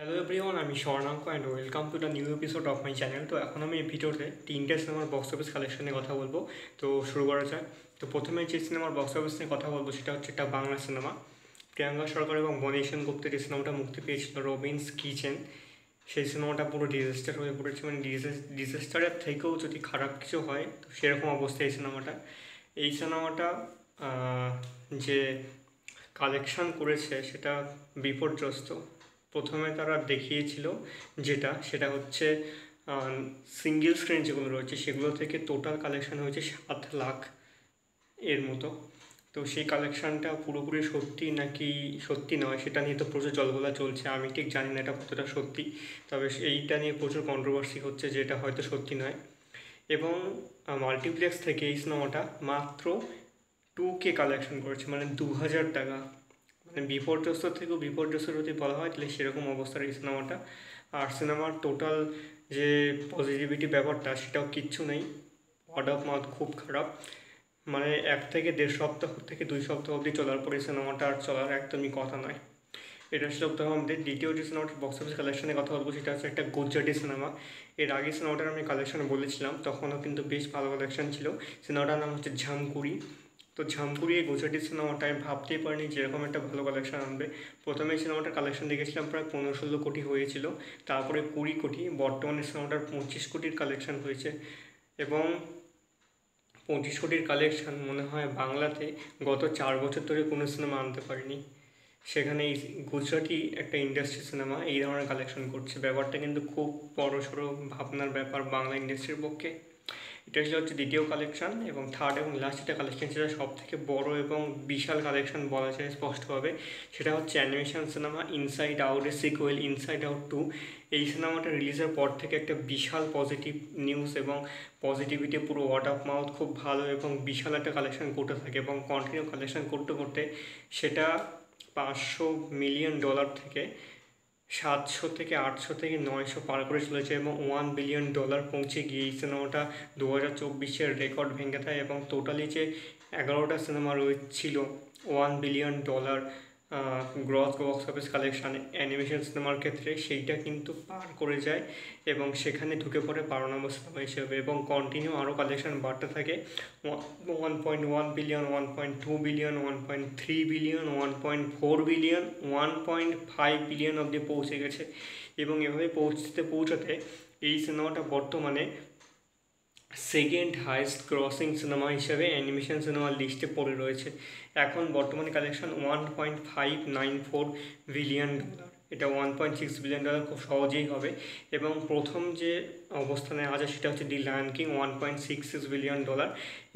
Hello everyone, আমি Swarnank and welcome to the new episode of my channel. তো এখন আমি এই ভিডিওতে তিনটে সিনেমার বক্স অফিস কালেকশন নিয়ে কথা বলবো। তো শুরু করা যায়। তো প্রথমে যে সিনেমার বক্স অফিস নিয়ে কথা বলবো সেটা হচ্ছে একটা বাংলা সিনেমা। প্রিয়াঙ্কা সরকার এবং বনি সেন গুপ্তের যে সিনেমাটা মুক্তি পেয়েছিল রবিনস কিচেন, সেই সিনেমাটা পুরো ডিজাস্টার হয়ে পড়েছে। মানে ডিজাস্টারের থেকেও যদি খারাপ কিছু হয় তো সেরকম অবস্থা এই সিনেমাটা। এই সিনেমাটা যে কালেকশান করেছে সেটা বিপর্যস্ত। প্রথমে তারা দেখিয়েছিল সেটা হচ্ছে সিঙ্গেল স্ক্রিন যেগুলো রয়েছে সেগুলো থেকে টোটাল কালেকশান হয়েছে 7 লাখ এর মতো। তো সেই কালেকশানটা পুরোপুরি সত্যি নাকি সত্যি নয় সেটা নিয়ে তো প্রচুর জলঘোলা চলছে। আমি ঠিক জানি না এটা কতটা সত্যি, তবে এইটা নিয়ে প্রচুর কন্ট্রোভার্সি হচ্ছে যে এটা হয়তো সত্যি নয়। এবং মাল্টিপ্লেক্স থেকে এই সিনেমাটা মাত্র 2K কালেকশন করেছে, মানে 2000 টাকা। মানে বিপর্যস্ত থেকেও বিপর্যস্ত যদি বলা হয় তাহলে সেরকম অবস্থার এই সিনেমাটা। আর সিনেমার টোটাল যে পজিটিভিটি ব্যাপারটা সেটাও কিচ্ছু নেই। ওয়ার্ড অফ মাউথ খুব খারাপ। মানে 1 থেকে 1.5 সপ্তাহ থেকে 2 সপ্তাহ অবধি চলার পরে সিনেমাটা আর চলার একদমই কথা নয়। এটা ছিল আমাদের দ্বিতীয় যে সিনেমাটার বক্স অফিস কালেকশনের কথা বলবো সেটা হচ্ছে একটা গুজরাটি সিনেমা। এর আগে সিনেমাটার আমি কালেকশন বলেছিলাম, তখনও কিন্তু বেশ ভালো কালেকশন ছিল। সিনেমাটার নাম হচ্ছে ঝামকুড়ি। তো ঝামকুড়ি এই গুজরাটি সিনেমাটা আমি ভাবতেই পারিনি যেরকম একটা ভালো কালেকশন আনবে। প্রথমে সিনেমাটার কালেকশন দেখেছিলাম প্রায় 15-16 কোটি হয়েছিল, তারপরে 20 কোটি, বর্তমানে সিনেমাটার 25 কোটির কালেকশন হয়েছে। এবং 25 কোটির কালেকশন মনে হয় বাংলাতে গত 4 বছর ধরে কোনো সিনেমা আনতে পারেনি। সেখানে এই গুজরাটি একটা ইন্ডাস্ট্রি সিনেমা এই ধরনের কালেকশন করছে, ব্যাপারটা কিন্তু খুব বড়সড় ভাবনার ব্যাপার বাংলা ইন্ডাস্ট্রির পক্ষে। এটা হচ্ছে দ্বিতীয় কালেকশন। এবং থার্ড এবং লাস্ট যেটা কালেকশন সেটা সব থেকে বড় এবং বিশাল কালেকশন বলা যায় স্পষ্টভাবে, সেটা হচ্ছে অ্যানিমেশন সিনেমা ইনসাইড আউটের সিকুয়েল ইনসাইড আউট 2। এই সিনেমাটা রিলিজের পর থেকে একটা বিশাল পজিটিভ নিউজ এবং পজিটিভিটি, পুরো ওয়ার্ড অফ মাউথ খুব ভালো এবং বিশাল একটা কালেকশন করতে থাকে এবং কন্টিনিউ কালেকশন করতে করতে সেটা $500 মিলিয়ন থেকে 700 থেকে 800 থেকে 900 পার করে চলেছে এবং $1 বিলিয়ন পৌঁছে গিয়ে এই সিনেমাটা 2024-এর রেকর্ড ভেঙে দেয়। এবং টোটালি যে 11টা সিনেমা ছিল $1 billion gross box office collection animation সিনেমার ক্ষেত্রে, সেইটা কিন্তু পার করে যায় এবং সেখানে ঢুকে পড়ে 12 নম্বর সিনেমা হিসেবে। এবং কন্টিনিউ আরও কালেকশান বাড়তে থাকে। 1.1 billion, 1.2 billion, 1.3 billion, 1.4 billion, 1.5 billion অবধি পৌঁছে গেছে। এবং এভাবে পৌঁছাতে এই সিনেমাটা বর্তমানে সেকেন্ড হাইস্ট ক্রসিং সিনেমা হিসেবে অ্যানিমেশন সিনেমার লিস্টে পড়ে রয়েছে। এখন বর্তমানে কালেকশন $1.594 বিলিয়ন। এটা $1.6 বিলিয়ন খুব সহজেই হবে। এবং প্রথম যে অবস্থানে আছে সেটা হচ্ছে দি লায়ন কিং, $1.66 বিলিয়ন।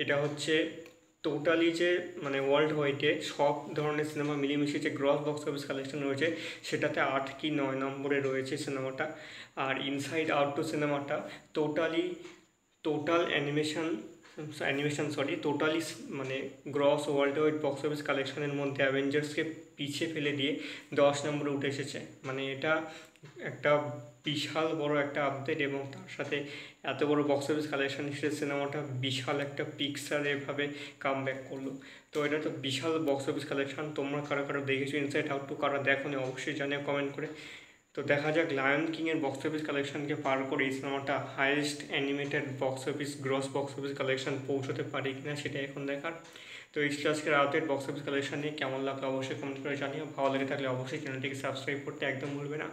এটা হচ্ছে টোটালি যে মানে ওয়ার্ল্ড ওয়াইডে সব ধরনের সিনেমা মিলেমিশে যে গ্রস বক্স অফিস কালেকশন রয়েছে সেটাতে 8 কি 9 নম্বরে রয়েছে সিনেমাটা। আর ইনসাইড আউট 2 সিনেমাটা টোটাল টোটালি মানে gross world wide box office কালেকশনের মধ্যে অ্যাভেঞ্জার্সকে পিছিয়ে ফেলে দিয়ে 10 নম্বরে উঠে এসেছে। মানে এটা একটা বিশাল বড় একটা আপডেট। এবং তার সাথে এত বড় বক্স অফিস কালেকশন হিসেবে সিনেমাটা বিশাল একটা পিকচার এভাবে কাম ব্যাক করলো। তো এটা তো বিশাল বক্স অফিস কালেকশন। তোমরা কারো দেখেছো ইনসাইড আউট 2? কারা দেখো নি অবশ্যই জানিও কমেন্ট করে। তো দেখা যাক লায়ন কিংয়ের বক্স অফিস কালেকশনকে পার করে এই সিনেমাটা highest animated gross box office collection পৌঁছতে পারে কিনা সেটা এখন দেখার। তো এই ছিল আজকের আপডেট বক্স অফিস কালেকশন নিয়ে। কেমন লাগলো অবশ্যই কমেন্ট করে জানিও। ভালো লেগে থাকলে অবশ্যই চ্যানেলটিকে সাবস্ক্রাইব করতে একদম ভুলবে না।